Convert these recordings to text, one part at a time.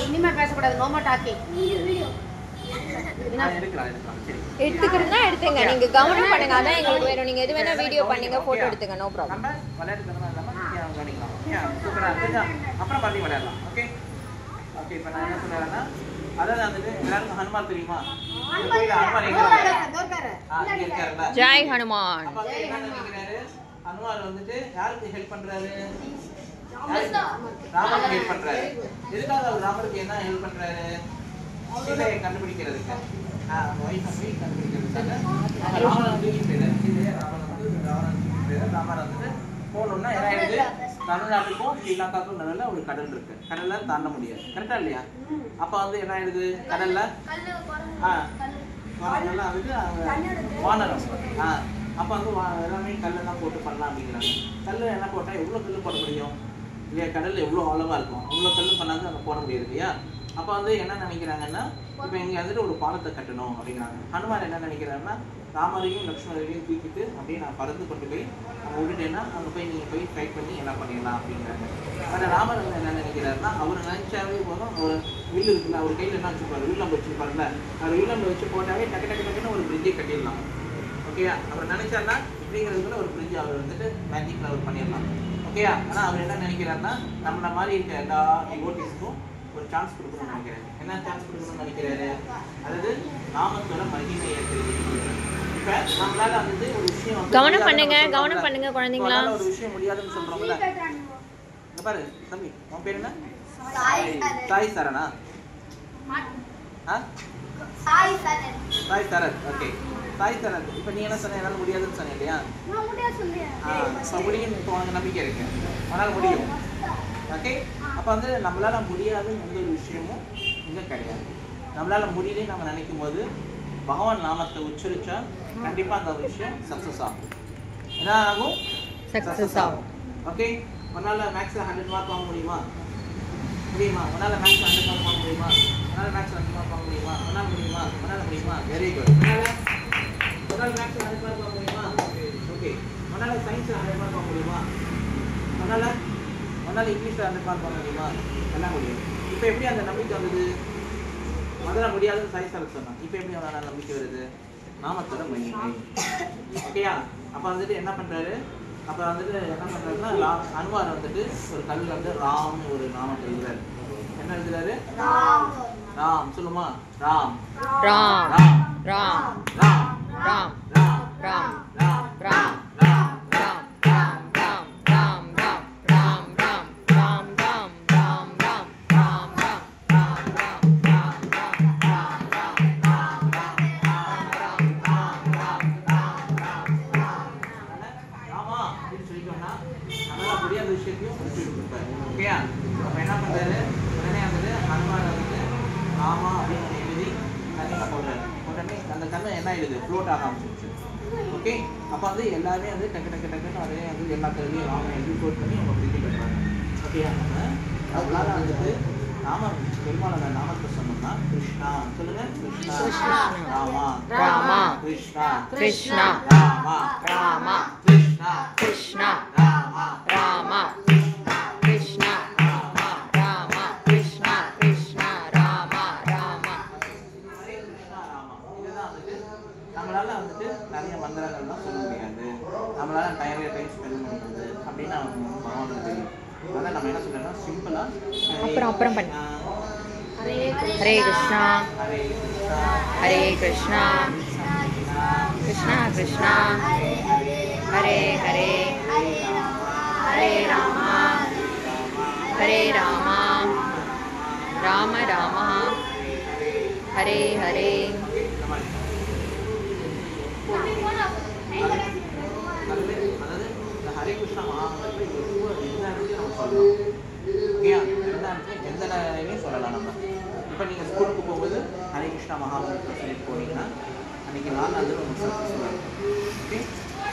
இனிமே பேசக்கூடாது நோமா டாக்கிங் எடுத்துக்கிறதா எடுத்துங்க நீங்க கவனம் பண்ணுங்க அதான் எங்களுக்கு வேணும் நீங்க எது வேணா வீடியோ பண்ணுங்க போட்டோ எடுத்துங்க நோ ப்ராப்ளம் நம்ம விளையாட்டுத்தனமா இல்லாம கவனிக்கலாம் ஓகே சூப்பரா கொஞ்சம் அப்புறம் பண்ணி விளையாடலாம் ஓகே ஓகே இப்போ நான் என்ன சொல்றேன்னா அதாவது வந்துட்டு எல்லாருக்கும் ஹனுமான் தெரியுமா ஹனுமான் எங்க இருக்காரு ஜெய் ஹனுமான் அப்ப என்ன நினைக்கிறாரு ஹனுமான் வந்துட்டு யாருக்கு ஹெல்ப் பண்றாரு ராமருக்கு ஹெல்ப் பண்றாரு எதுக்காக அவர் ராமருக்கு என்ன ஹெல்ப் பண்றாரு சீதையை கண்டுபிடிக்கிறதுக்கு வைஃபை போய் கண்டுபிடிக்கிறதுக்காக ராமன் தூக்கி போயிடாரு சீதையை ராமன் வந்துட்டு போகணும்னா என்ன ஆயிடுது தமிழ்நாட்டுக்கும் ஸ்ரீலங்காவுக்கும் நடுவில் ஒரு கடல் இருக்கு கடல்ல தாண்ட முடியாது கரெக்டா இல்லையா அப்ப வந்து என்ன ஆயிடுது கடல்ல வந்துட்டு வானரம் அப்ப வந்து எல்லாமே கல்லெல்லாம் போட்டு பண்ணலாம் அப்படிங்கிறாங்க கல்லு என்ன போட்டா எவ்வளவு கல்லு போட முடியும் இல்லையா கடல்ல எவ்வளவு ஆழமா இருக்கும் அவ்வளவு கல்லு பண்ணாது அங்க போட முடியாது இல்லையா அப்ப வந்து என்ன நினைக்கிறாங்கன்னா இப்ப இங்க வந்துட்டு ஒரு பாலத்தை கட்டணும் அப்படிங்கிறாங்க ஹனுமான் என்ன நினைக்கிறாருன்னா ராமரையும் லக்ஷ்மணரையும் தூக்கிட்டு அப்படியே நான் பறந்து கொண்டு போய் அங்கே விட்டுட்டேன்னா அங்கே போய் நீங்கள் போய் ட்ரை பண்ணி என்ன பண்ணிடலாம் அப்படிங்கிறாங்க ஆனால் ராமர் வந்து என்ன நினைக்கிறாருன்னா அவர் நினைச்சாவே போதும் ஒரு வில்லு இருக்குல்ல அவர் கையில் என்ன வச்சுருப்பாரு வில்லம்பு வச்சுருப்பாருல்ல அவர் வில்லம்பு வச்சு போட்டாவே டக்கு டக்கு டக்குன்னு ஒரு பிரிட்ஜை கட்டிடலாம் ஓகேயா அவர் நினைச்சாருன்னா இப்படிங்கிறதுக்குள்ள ஒரு பிரிட்ஜ் அவர் வந்துட்டு மேஜிக்கில் அவர் பண்ணிடலாம் ஓகேயா ஆனால் அவர் என்ன நினைக்கிறாருன்னா நம்மள மாதிரி இருக்க எல்லா டிவோட்டிஸ்க்கும் ஒரு சான்ஸ் கொடுக்கணும்னு நினைக்கிறாரு என்ன சான்ஸ் கொடுக்கணும்னு நினைக்கிறாரு அதாவது நாமத்தோட மகிமையை தெரிவிக்கிறாரு இப்ப நம்மளால வந்து ஒரு விஷயம் கவனம் பண்ணுங்க குழந்தைங்களா ஒரு விஷயம் முடியாதுன்னு சொல்றோம்ல இங்க பாரு தம்பி உன் பேர் என்ன சாய் சரணா சாய் சரத் ஓகே சாய் சரத் இப்போ நீ என்ன சொன்ன என்னால முடியாதுன்னு சொன்ன இல்லையா முடியும் இப்போ உனக்கு நம்பிக்கை இருக்கு உன்னால முடியும் ஓகே அப்போ வந்து நம்மளால முடியாதுன்னு எந்த ஒரு விஷயமும் இங்கே கிடையாது நம்மளால முடியலன்னு நம்ம நினைக்கும் போது பகவான் நாமத்தை உச்சரிச்சா கண்டிப்பா அந்த விஷயம் சக்சஸ் ஆகும் என்ன ஆகும் சக்சஸ் ஆகும் ஓகே உன்னால மேக்ஸ்ல 100 மார்க் வாங்க முடியுமா உன்னால மேக்ஸ்ல 100 மார்க் வாங்க முடியுமா உன்னால மேக்ஸ்ல 100 மார்க் வாங்க முடியுமா உன்னால முடியுமா வெரி குட் உன்னால மேக்ஸ்ல 100 மார்க் வாங்க முடியுமா ஓகே உன்னால சயின்ஸ்ல 100 மார்க் வாங்க முடியுமா உன்னால இங்கிலீஷ்ல 100 மார்க் வாங்க முடியுமா எல்லாம் முடியும் இப்போ எப்படி அந்த நம்பிக்கை வந்தது முதல்ல முடியாதுன்னு சாய் சார் சொன்னான் இப்போ எப்படி அவனால நம்பிக்கை வருது நாமத்தோட மகிமை ஓகேயா அப்போ வந்துட்டு என்ன பண்றாரு அப்போ வந்துட்டு என்ன பண்றாருன்னா அனுமார் வந்துட்டு ஒரு கல்லுல வந்து ராம்னு ஒரு நாமத்தை எழுதுறாரு என்ன எழுதுறாரு ராம் சொல்லுமா ராம் ராம் ராம் ராம் ராம் ராம் ராம் ராம் ராம் ஓகே அப்போ வந்து எல்லாருமே வந்து டக்கு டக்கு டக்குன்னு அதே வந்து எல்லா கல்வியும் ராம எழுதி கோட் பண்ணி அவங்க பிரிஞ்சு கட்டுறாங்க ஓகேயா நம்மளால வந்துட்டு நாம பெருமாளோட நாமத்தை சொன்னோம்னா கிருஷ்ணா சொல்லுங்க கிருஷ்ணா ராமா ராமா கிருஷ்ணா கிருஷ்ணா ராமா ராமா கிருஷ்ணா கிருஷ்ணா ராமா ராமா கிருஷ்ணா ராமா ராமா கிருஷ்ணா கிருஷ்ணா ராமா ராமா ஹரே கிருஷ்ணா ராமா இதுதான் வந்துட்டு நம்மளால வந்துட்டு நிறைய மந்திரங்கள்லாம் சொல்ல முடியாது நம்மளால நிறைய டைம் ஸ்பெண்ட் பண்ணுறது அப்படின்னு அவனுக்கு பகவானுக்கு தெரியும் அதான் நம்ம என்ன சொல்றோம்னா சிம்பிளா அப்புறம் பண்ணு ஹரே கிருஷ்ணா ஹரே கிருஷ்ணா ஹரே கிருஷ்ணா கிருஷ்ணா கிருஷ்ணா ஹரே ஹரே ஹரே ராமா ஹரே ராமா ராம ராமா ஹரே ஹரே அதாவது இந்த ஹரே கிருஷ்ணா மகாமந்திரத்தை எந்த இடத்துலையும் நம்ம சொல்லலாம் ஓகே எந்த நிலையிலையும் சொல்லலாம் நம்ம இப்போ நீங்கள் ஸ்கூலுக்கு போகும்போது ஹரே கிருஷ்ணா மகாமந்திரத்தை சொல்லிட்டு போனீங்கன்னா அன்றைக்கி நாள் வந்து உங்களுக்கு சக்ஸஸ்ஃபுல்லாக இருக்கும் ஓகே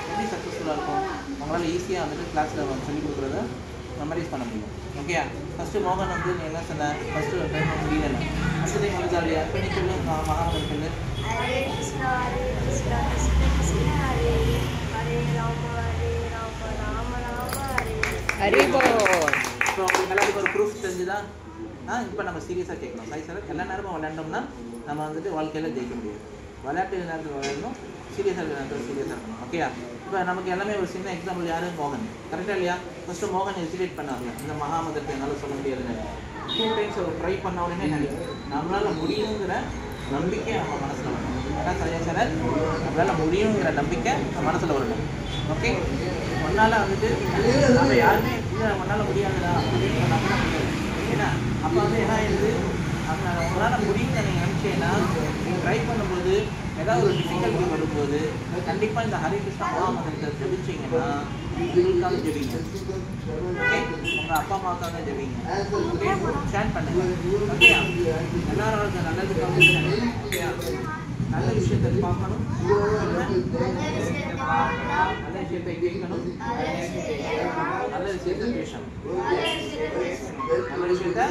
எப்படி சக்ஸஸ்ஃபுல்லாக இருக்கும் உங்களால் ஈஸியாக வந்துட்டு கிளாஸில் சொல்லிக் கொடுக்குறத மெமரைஸ் பண்ண முடியும் ஓகே ஃபஸ்ட்டு மோகன் வந்து நீ என்ன சொன்ன ஃபஸ்ட்டு டைம் முடியல அடுத்த டைம் முடிஞ்சா இல்லையா இப்போ நீ சொல்லு மகாமந்திரம் சொல்லு हरे कृष्णा कृष्ण कृष्ण हरे हरे राम राम राम हरे ஹரி போல் இப்போ உங்களுக்கு எல்லாத்துக்கும் ஒரு ப்ரூஃப் தெரிஞ்சுதா? இப்போ நம்ம சீரியஸாக கேட்கணும். சாய் சார் எல்லா நேரமும் விளையாண்டோம்னா நம்ம வந்துட்டு வாழ்க்கையில் ஜெயிக்க முடியாது. விளையாட்டு நேரத்தில் விளையாடணும், சீரியஸாக நேரத்தில் சீரியஸாக இருக்கணும். ஓகேயா? இப்போ நமக்கு எல்லாமே ஒரு சின்ன எக்ஸாம்பிள் யாரு? மோகன். கரெக்டாக இல்லையா? ஃபஸ்ட்டு மோகன் ஹெசிடேட் பண்ணாங்க, இந்த மகாமந்திரத்தை என்னால் சொல்ல முடியாதுன்னு. 2 டைம்ஸ் ஒரு ட்ரை பண்ண உடனே நம்மளால் முடியுங்கிற நம்பிக்கை நம்ம மனசில் வரணும். அதான் சரியா சார், நம்மளால் முடியுங்கிற நம்பிக்கை நம்ம மனசில் வரணும். ஓகே, ஒன்றால் வந்துட்டு நம்ம யாருமே இல்லை ஒன்றால் முடியாதுடா அப்படின்னு சொன்னாங்கன்னா முடியாது. ஏன்னா அப்போ வந்து என்ன ஆயிடுது, அந்த உங்களால் முடியும்னு நீங்கள் நினச்சேன்னா நீங்கள் ட்ரை பண்ணும்போது ஏதாவது ஒரு டிஃபிகல்ட்டி வரும்போது கண்டிப்பாக இந்த ஹரே கிருஷ்ணா மகாமந்திரத்தை ஜபிச்சிங்கன்னா உங்களுக்காக ஜெபிங்க. ஓகே, உங்கள் அப்பா அம்மாவுக்காக ஜெபிங்க. ஓகே, ஷேர் பண்ணுங்க. ஓகேயா? எல்லாரோட நல்லதுக்காக ஓகேயா? நல்ல விஷயத்தை பார்க்கணும், நல்ல விஷயத்தை கேட்கணும், நல்ல விஷயத்தை பேசணும், நல்ல விஷயத்தை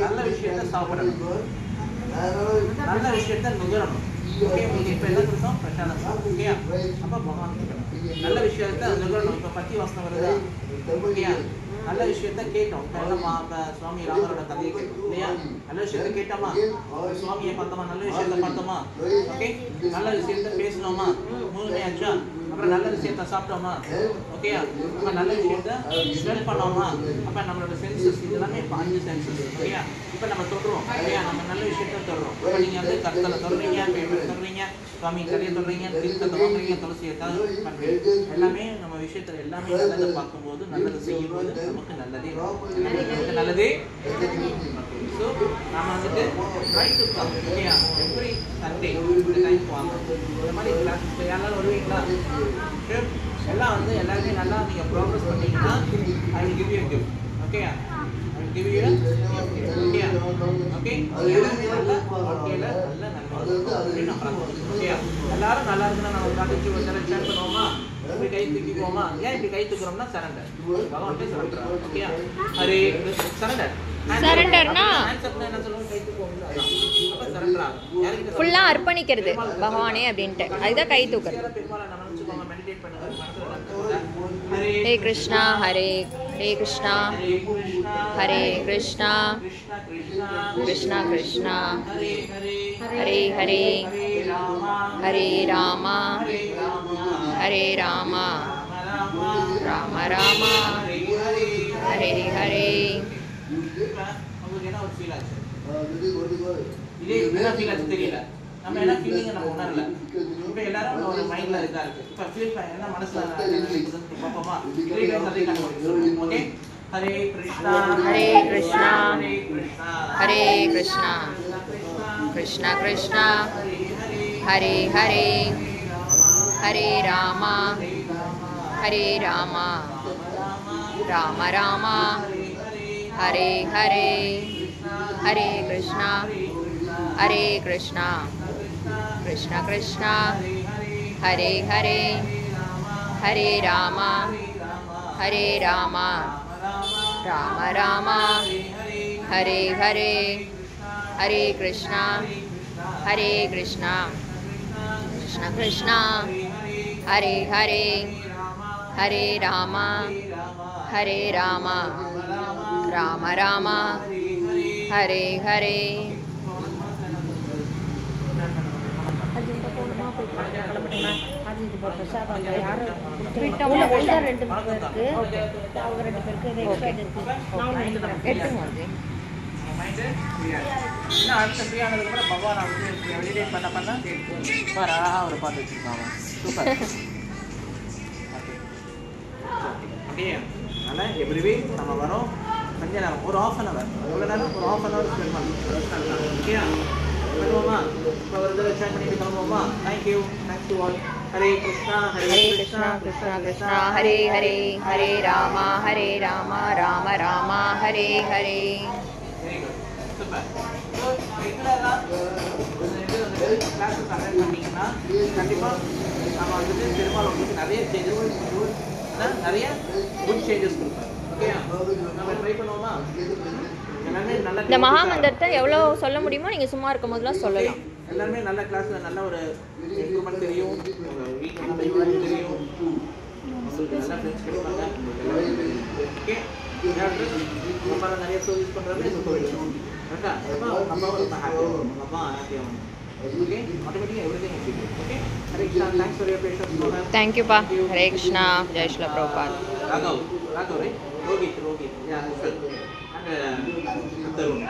நல்ல விஷயத்தை சாப்பிடணும், நல்ல விஷயத்தை நுகரணும். ஓகே, உங்களுக்கு இப்போ என்ன கொடுத்தோம்? பிரசாதம். ஓகேயா? அப்போ பகவான் நல்ல விஷயத்தை நுகரணும். இப்போ பத்தி வாசனை வருதா? ஓகேயா? நல்ல விஷயத்த கேட்டோம். இப்போ சுவாமி ராமரோட கதையை கேட்டோம் இல்லையா? நல்ல விஷயத்த கேட்டோமா, சுவாமியை பார்த்தோமா, நல்ல விஷயத்த பார்த்தோமா, ஓகே, நல்ல விஷயத்த பேசணுமா, முழுமையாச்சா? அப்புறம் நல்ல விஷயத்த சாப்பிட்டோமா, ஓகேயா? அப்போ நல்ல விஷயத்த ஸ்மெல் பண்ணோமா, அப்போ நம்மளோட சென்சஸ் இதெல்லாமே இப்போ 5 சென்சஸ். ஓகேயா? இப்போ நம்ம தொடுறோம் இல்லையா? நம்ம நல்ல விஷயத்த தொடுறோம். இப்போ நீங்கள் வந்து கத்தலை தொடுறீங்க, பேப்பர் தொடுறீங்க, சுவாமி கதையை தொடுறீங்க, தீர்த்தத்தை வாங்குறீங்க, துளசியை பண்ணுறீங்க. எல்லாமே நம்ம விஷயத்தில் எல்லாமே நல்லதை பார்க்கும்போது, நல்லதை செய்யும்போது நமக்கு நல்லதே நமக்கு நல்லதே. ஸோ நம்ம வந்துட்டு ட்ரை டு கம். ஓகேயா? எவ்ரி சண்டே இந்த டைம் வாங்க. இந்த மாதிரி கிளாஸ் யாராலும் வருவீங்களா? எல்லாம் வந்து எல்லாருமே நல்லா நீங்கள் ப்ராக்ரஸ் பண்ணீங்கன்னா I will give you a gift. ஓகேயா? I will give you a gift. ஓகேயா? ஓகே, எல்லாருமே நல்லா வாழ்க்கையில் நல்ல நன்மை அப்படின்னு நம்புறாங்க. ஓகேயா? எல்லாரும் நல்லா இருக்குன்னா நம்ம காலேஜ் ஒரு தடவை ஷேர் பண்ணுவோமா? இப்படி கை தூக்கிக்குவோமா? ஏன் இப்படி கை தூக்குறோம்னா சரண்டர். பகவான்கிட்ட சரண்டர். ஓகேயா? ஹரே சரண்டர். சரண்டர்னா என்ன சொல்லுவோம்? கை தூக்குவோம். அப்போ சரண்டர் ஆகும். யாருக்கு ஃபுல்லா அர்ப்பணிக்கிறது பகவானே அப்படின்ட்டு, அதுதான் கை தூக்குறது. பெருமாளை நம்ம நினச்சிக்கோங்க, மெடிடேட் பண்ணுங்க. ஹரே கிருஷ்ணா ஹரே ஹரே கிருஷ்ணா ஹரே கிருஷ்ணா கிருஷ்ணா கிருஷ்ணா ஹரே ஹரே ஹரே ராமா ஹரே ராமா ராம ராமா ஹரே ஹரே. உங்களுக்கு என்ன ஒரு ஃபீல் ஆச்சு? இதே என்ன ஃபீல் ஆச்சு தெரியல. நம்ம என்ன ஃபீலிங் நம்ம உணரல. இப்போ எல்லாரும் ஒரு மைண்ட்ல இருக்கா இருக்கு. இப்போ ஃபீல் என்ன மனசுல பாப்போமா? ஓகே, ஹரே கிருஷ்ணா ஹரே கிருஷ்ணா ஹரே கிருஷ்ணா ஹரே கிருஷ்ணா கிருஷ்ணா கிருஷ்ணா ஹரே ஹரே ஹரே ராமா ஹரே ராமா ராம ராமா ஹரே ஹரே ஹரே கிருஷ்ணா ஹரே கிருஷ்ணா கிருஷ்ணா கிருஷ்ணா ஹரே ஹரே ஹரே ராமா ஹரே ராமா ராம ராமா ஹரே ஹரே ஹரே கிருஷ்ணா ஹரே கிருஷ்ணா கிருஷ்ணா கிருஷ்ணா ஹரே ஹரே ஹரே ராமா ஹரே ராமா ராம ராமா ஹரே ஹரே. அடுத்த ஃப்ரீ ஆனதுக்கப்புறம் பகவான் வந்து மெடிடேட் பண்ண சூப்பர் அழகாக ஒரு பாட்டு வச்சுருக்காங்க. சூப்பர். ஓகே, அதனால் எவ்ரிவே நம்ம வரோம் கொஞ்ச நேரம், ஒரு ½ அன் அவர், எவ்வளோ நேரம்? ஒரு ½ அன் அவர் ஸ்பெண்ட் பண்ணலாம். ஓகேயா? பண்ணுவோமா? இப்போ ஒரு தடவை ஷேர் பண்ணிட்டு கிளம்புவோமா? Thank you, thanks to all. Hare Krishna Hare Krishna Krishna Krishna Hare Hare Hare Rama Rama Rama Hare Hare. Very good, super. So ரெகுலராக கிளாஸஸ் அட்டெண்ட் பண்ணிங்கன்னா கண்டிப்பாக நம்ம வந்துட்டு பெருமாள் உங்களுக்கு நிறைய சேஞ்சஸ் நிறைய குட் சேஞ்சஸ் கொடுப்பேன். ஓகேயா? நம்ம ட்ரை பண்ணுவோமா? எல்லாமே நல்ல இந்த மகாமந்திரத்தை எவ்வளோ சொல்ல முடியுமோ நீங்கள் சும்மா இருக்கும் போதெல்லாம் சொல்லலாம். எல்லாருமே நல்ல கிளாஸில் நல்ல ஒரு இம்ப்ரூவ்மெண்ட் தெரியும், வீட்டில் நல்ல இம்ப்ரூவ்மெண்ட் தெரியும். உங்களுக்கு நல்ல ஃப்ரெண்ட்ஸ் கிடைப்பாங்க ஓகே ரொம்ப நிறைய சர்வீஸ் பண்ணுறது கரெக்டா அம்மாவும் ரொம்ப ஹாப்பியாக அம்மா ஹாப்பியாக ஓகே ஆட்டோமேட்டிக்காக everything happy okay Hare Krishna thanks for your patience தேங்க்யூப்பா. Hare Krishna. Jai Srila Prabhupada. Raghav right Rohit yeah and Tarun